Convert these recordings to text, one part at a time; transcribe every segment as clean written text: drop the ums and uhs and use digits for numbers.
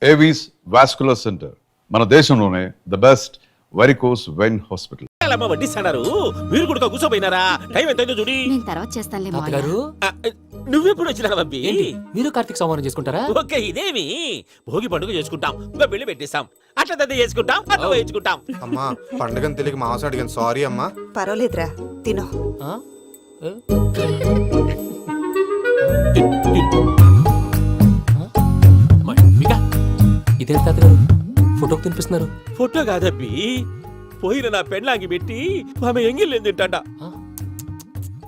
Avis vascular centre మన దేశంలోనే the best varicose vein hospital. వడ్డిస్తున్నారు మీరు కూడా కూర్చోపోయినారా? టైం ఎంతైందో చూడి. నేను తర్వాత చేస్తానులే తాతగారు నువ్వెప్పుడు వచ్చినా బంబి? మీరు కార్తీక సంహారం చేసుకుంటారా? ఓకే, ఇదేమి భోగి పండుగ చేసుకుంటాం, ఇంకా పెళ్లి పెట్టేస్తాం, అట్లా దద్ద చేసుకుంటాం, అట్లా వేయించుకుంటాం. అమ్మా పండుగని తెలియక మాంసం అడిగాను, సారీ అమ్మా. పర్వాలేదురా, తినో. ఇదే తాతగారు ఫోటోకి తినిపిస్తున్నారు? ఫోటో కాదబ్బి, పోయిన నా పెళ్ళాంగి పెట్టి ఆమె ఎంగిల్లేం తింటాడ.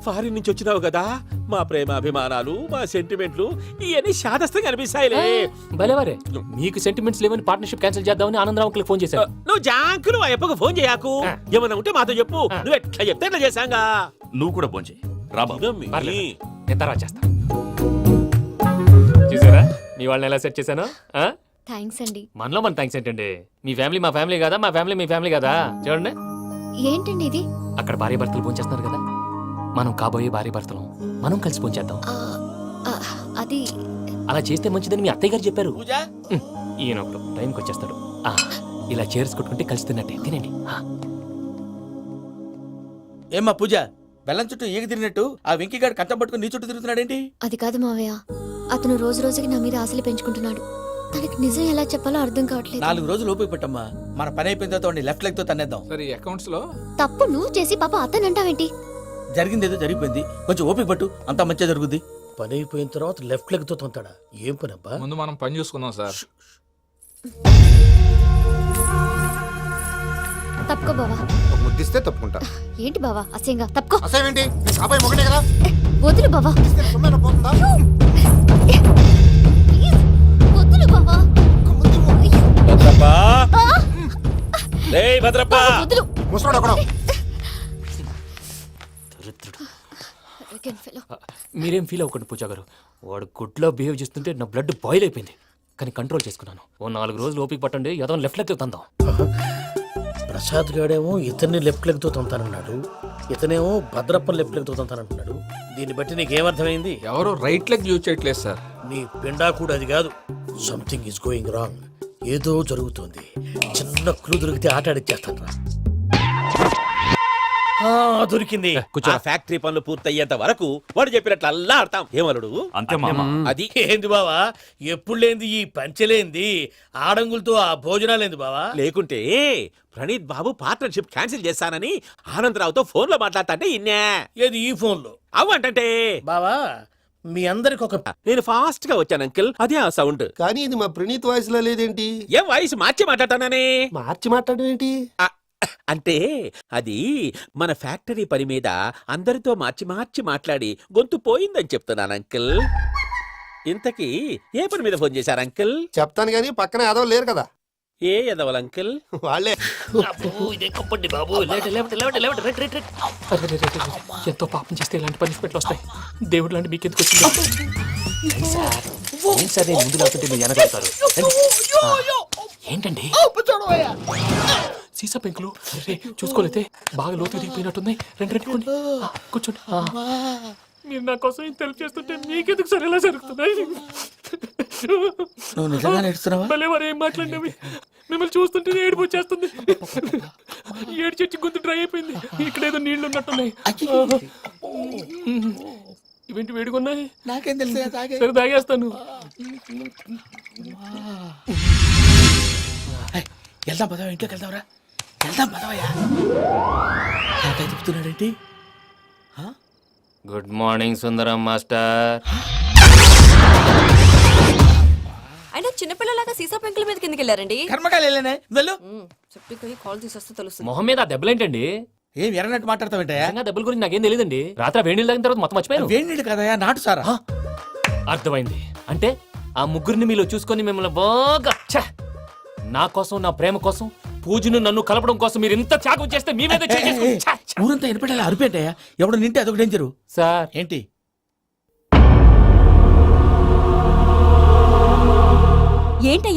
ఫారిన్ నుంచి వచ్చినావు కదా, మా ప్రేమ అభిమానాలు, మా సెంటిమెంట్లు ఇవన్నీ శాదస్తంగా అనిపిస్తాయిలే. భలేవారే, మీకు సెంటిమెంట్స్ లేవని పార్ట్నర్షిప్ క్యాన్సిల్ చేద్దామని ఆనందరావు అంకుల్ ఫోన్ చేశారు. నువ్వు జాంకులు ఆ అప్పకు ఫోన్ చేయకు, ఏమన్నా ఉంటే మాతో చెప్పు. నువ్వు ఎట్లా చెప్తే ఎట్లా చేశాంగా. నువ్వు కూడా ఫోన్ చేయి రాబా. నేను తర్వాత చేస్తా. చూసారా మీ వాళ్ళని ఎలా సెట్ చేశాను? థ్యాంక్స్ అండి. మనలో మన థ్యాంక్స్ ఏంటండి? మీ ఫ్యామిలీ మా ఫ్యామిలీ కదా, మా ఫ్యామిలీ మీ ఫ్యామిలీ కదా. చూడండి, ఏంటండి ఇది? అక్కడ భార్య భర్తలు ఫోన్ చేస్తున్నారు కదా, మనం కాబోయే భార్య భర్తలు మనం కలిసి ఫోన్ చేద్దాం. అది అలా చేస్తే మంచిదని మీ అత్తయ్య గారు చెప్పారు. ఈయన ఒకడు టైంకి వచ్చేస్తాడు. ఇలా చేర్స్ కొట్టుకుంటే కలిసి తిన్నట్టే. తినండి. ఏమ్మా పూజ, బెల్లం చుట్టూ ఈగ తిరిగినట్టు ఆ వెంకీగాడు కంచం పట్టుకుని నీ చుట్టూ తిరుగుతున్నాడేంటి? అది కాదు మావయ్య, అతను రోజు రోజుకి నా మీద ఆశలు పెంచుకుంటున్నాడు. తనకి నిజం ఎలా చెప్పాలో అర్థం కావట్లేదు. 4 రోజులు ఓపిక పట్టమ్మా, మన పని అయిపోయిన తర్వాత లెఫ్ట్ లెగ్ తో తన్నేద్దాం. సరే, అకౌంట్స్ లో తప్పు నువ్వు చేసి పాప అతను అంటావేంటి? జరిగింది ఏదో జరిగిపోయింది, కొంచెం ఓపిక పట్టు, అంతా మంచిగా జరుగుద్ది. పని అయిపోయిన తర్వాత లెఫ్ట్ లెగ్ తో తొంతాడా? ఏం పని అబ్బా? ముందు మనం పని చూసుకుందాం సార్. తప్పుకో బావా. ఒక ముద్దిస్తే తప్పుకుంటా. ఏంటి బావా అసహ్యంగా? తప్పుకో. అసేమేంటి? నీ అబ్బాయి మొగనే కదా, వదులు బావా. సుమ్మేనా పోతుందా? వదులు బావా. భద్రప్పా, రేయ్ భద్రప్పా, వదులు. ముసరాడు అక్కడ. మీరేం ఫీల్ అవ్వకండి పూజా గారు. వాడు గుడ్లో బిహేవ్ చేస్తుంటే నా బ్లడ్ బాయిల్ అయిపోయింది, కానీ కంట్రోల్ చేసుకున్నాను. ఓ 4 రోజులు ఓపిక పట్టండి, ఏదో లెఫ్ట్ లెగ్ తందాం. ప్రసాద్ గాడేమో ఇతన్ని లెఫ్ట్ లెగ్ తో తొంతానన్నాడు, ఇతనేమో భద్రప్పని లెఫ్ట్ లెగ్ తో తొంతానంటున్నాడు. దీన్ని బట్టి నీకేమర్థమైంది? ఎవరు రైట్ లెగ్ యూజ్ చేయట్లేదు సార్. నీ పిండా కూడా అది కాదు. Something is going wrong. ఏదో జరుగుతోంది. చిన్న క్లూ దొరికితే ఆట ఆడిచ్చేస్తాను రా. దొరికింది. ఆ ఫ్యాక్టరీ పనులు పూర్తయ్యేంత వరకు వాడు చెప్పినట్లు అల్లా ఆడతాం. ఏమలుడు అంతే మామ. అది ఏంది బావా, ఎప్పుడు లేంది ఈ పంచలేంది, ఆడంగులతో ఆ భోజనాలేంది బావా? లేకుంటే ప్రణీత్ బాబు పార్ట్నర్షిప్ క్యాన్సిల్ చేస్తానని ఆనందరావుతో ఫోన్ లో మాట్లాడతాంటే ఇన్నే. ఏది ఈ ఫోన్ లో? అవ్వంటే బావా మీ అందరికి ఒక నేను ఫాస్ట్ గా వచ్చాను అంకిల్, అదే ఆ సౌండ్. కానీ ఇది మా ప్రణీత్ వాయిస్ లో లేదేంటి? ఏం వాయిస్ మార్చి మాట్లాడతానని? మార్చి మాట్లాడడం ఏంటి? అంటే అది మన ఫ్యాక్టరీ పని మీద అందరితో మార్చి మాట్లాడి గొంతు పోయిందని చెప్తున్నాను అంకిల్. ఇంతకీ ఏ పని మీద ఫోన్ చేశారు అంకిల్? చెప్తాను గానీ పక్కన ఏదో లేరు కదా. ఏ ఎదవల్ అంకిల్? వాళ్ళే. ఎంతో పాపం చేస్తే ఇలాంటి పనిష్మెంట్లు వస్తాయి. దేవుడు లాంటి మీకు ఎందుకు వచ్చింది? ముందు లేకుంటే మీరు వెనకాడతారు. ఏంటండి సీసా పెంకులు చూసుకోలేతే బాగా లోతు దిగిపోయినట్టున్నాయి. రెండు కూర్చోండి. మీరు నా కోసం ఇంత హెల్ప్ చేస్తుంటే మీకెందుకు సరే ఎలా జరుగుతున్నాయి? నువ్వు నిజంగా నేర్చుతున్నావా? భలే వారు ఏం మాట్లాడినవి. మిమ్మల్ని చూస్తుంటే ఏడుపు వచ్చేస్తుంది. ఏడు చెట్టు గొంతు డ్రై అయిపోయింది. ఇక్కడ ఏదో నీళ్లు ఉన్నట్టున్నాయి. ఇవేంటి వేడుకున్నాయి? నాకేం తెలుసు, సరే తాగేస్తాను. వెళ్దాం పదవా, ఇంట్లోకి వెళ్దాంరా. వెళ్దాం పదవయ్యా. నాకై చెప్తున్నాడేంటి? గుడ్ మార్నింగ్ సుందరం మాస్టర్. అయినా చిన్నపిల్లలాగా సీసా పెంకుల మీద కిందకి వెళ్ళారండి. కర్మకాయలు వెళ్ళానే, వెళ్ళు. చెప్పి కాల్ తీసేస్తే తెలుస్తుంది. మొహం మీద దెబ్బలేంటండి? ఏం ఎర్రనట్టు మాట్లాడతావేంటయా? దెబ్బల గురించి నాకేం తెలియదండి. రాత్రి వేడి తాగిన తర్వాత మొత్తం మర్చిపోయాను. వేడి నీళ్ళు కదయా, నాటు సారా. అర్థమైంది. అంటే ఆ ముగ్గురిని మీలో చూసుకొని మిమ్మల్ని బాగా నా కోసం, నా ప్రేమ కోసం, పూజను నన్ను కలపడం కోసం మీరు ఇంత త్యాగం చేస్తే మీ మీద ఊరంతా ఎనపడేలా అరిపేంటయ్యా. ఎవడు నింటే అదొక డేంజరు. సార్ ఏంటి? ఏంటి